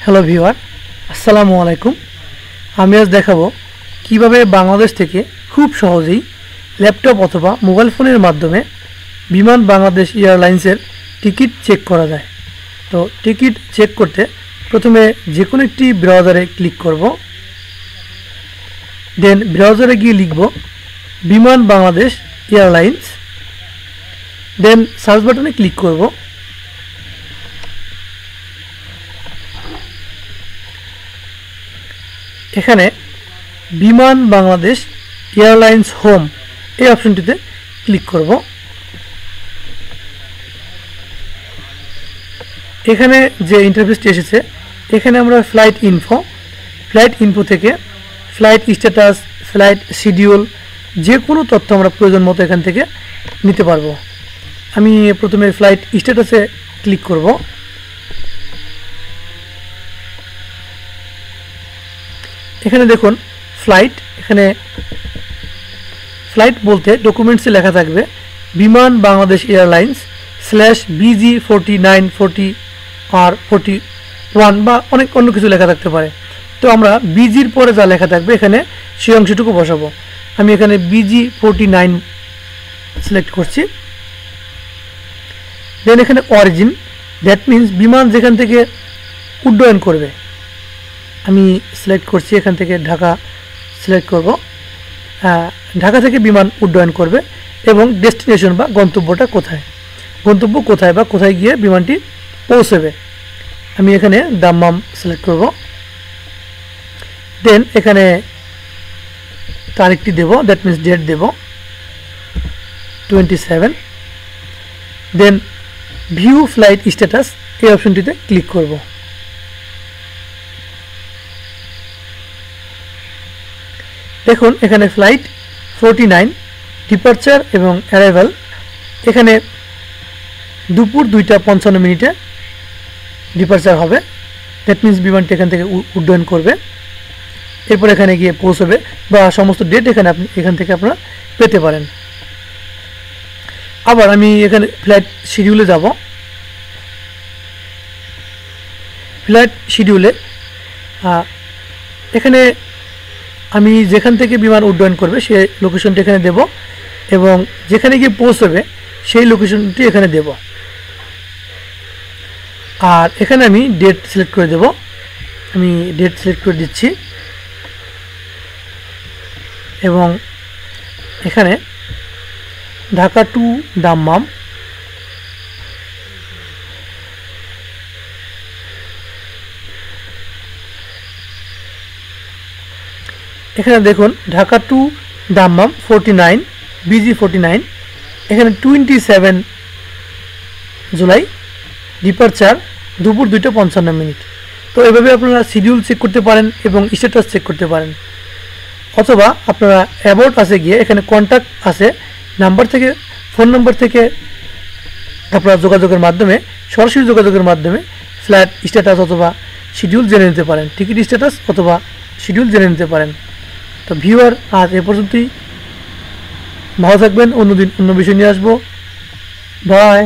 Hello viewer, আসসালামু আলাইকুম। আমি আজ দেখাবো কিভাবে বাংলাদেশ থেকে খুব সহজেই ল্যাপটপ অথবা মোবাইল ফোনের মাধ্যমে বিমান বাংলাদেশ এয়ারলাইন্সের টিকিট চেক করা যায়। তো টিকিট চেক করতে প্রথমে যে কোনো একটি ব্রাউজারে ক্লিক করব, দেন ব্রাউজারে গিয়ে লিখব বিমান বাংলাদেশ এয়ারলাইন্স, দেন সার্চ বাটনে ক্লিক করব। এখানে বিমান বাংলাদেশ এয়ারলাইন্স হোম এই অপশনটিতে ক্লিক করব। এখানে যে ইন্টারফেসটি এসেছে, এখানে আমরা ফ্লাইট ইনফো থেকে ফ্লাইট স্ট্যাটাস, ফ্লাইট শিডিউল যে কোনো তথ্য আমরা প্রয়োজন মতো এখান থেকে নিতে পারবো। আমি প্রথমে ফ্লাইট স্ট্যাটাসে ক্লিক করব। এখানে দেখুন এখানে ফ্লাইট বলতে ডকুমেন্টসে লেখা থাকবে বিমান বাংলাদেশ এয়ারলাইন্স /BG4940 আর 41 বা অনেক অন্য কিছু লেখা থাকতে পারে। তো আমরা বিজির পরে যা লেখা থাকবে এখানে সেই অংশটুকু বসাবো। আমি এখানে BG49 সিলেক্ট করছি। দেন এখানে অরিজিন, দ্যাট মিন্স বিমান যেখান থেকে উড্ডয়ন করবে, আমি সিলেক্ট করছি। এখান থেকে ঢাকা সিলেক্ট করব। ঢাকা থেকে বিমান উড্ডয়ন করবে এবং ডেস্টিনেশন বা গন্তব্য কোথায় বা কোথায় গিয়ে বিমানটি পৌঁছবে। আমি এখানে দাম্মাম সিলেক্ট করব। দেন এখানে তারিখটি দেব, দ্যাট মিন্স ডেট দেব 27। দেন ভিউ ফ্লাইট স্ট্যাটাস এই অপশনটিতে ক্লিক করব। দেখুন এখানে ফ্লাইট 49 ডিপারচার এবং অ্যারাইভাল, এখানে দুপুর 2:55 ডিপারচার হবে। দ্যাট মিন্স বিমানটি এখান থেকে উড্ডয়ন করবে, এরপর এখানে গিয়ে পৌঁছবে বা সমস্ত ডেট এখান থেকে আপনারা পেতে পারেন। আবার আমি এখানে ফ্লাইট শিডিউলে যাব। ফ্লাইট শিডিউলে এখানে আমি যেখান থেকে বিমান উড্ডয়ন করবে সেই লোকেশনটি এখানে দেব এবং যেখানে গিয়ে পৌঁছবে সেই লোকেশনটি এখানে দেব। আর এখানে আমি ডেট সিলেক্ট করে দেব। আমি ডেট সিলেক্ট করে দিচ্ছি এবং এখানে ঢাকা টু দাম্মাম, এখানে দেখুন ঢাকা টু দাম্মাম 49 BG49, এখানে 27 জুলাই ডিপারচার দুপুর 2:55। তো এভাবে আপনারা শিডিউল চেক করতে পারেন এবং স্ট্যাটাস চেক করতে পারেন। অথবা আপনারা অ্যাবাউট আছে গিয়ে এখানে কন্ট্যাক্ট আছে ফোন নাম্বার থেকে আপনারা সরাসরি যোগাযোগের মাধ্যমে ফ্লাইট স্ট্যাটাস অথবা শিডিউল জেনে নিতে পারেন, টিকিট স্ট্যাটাস অথবা শিডিউল জেনে নিতে পারেন। তো ভিউয়ার, আজ এ পর্যন্তই। ভালো থাকবেন, অন্যদিন অন্য বিষয় নিয়ে আসবো। বাই।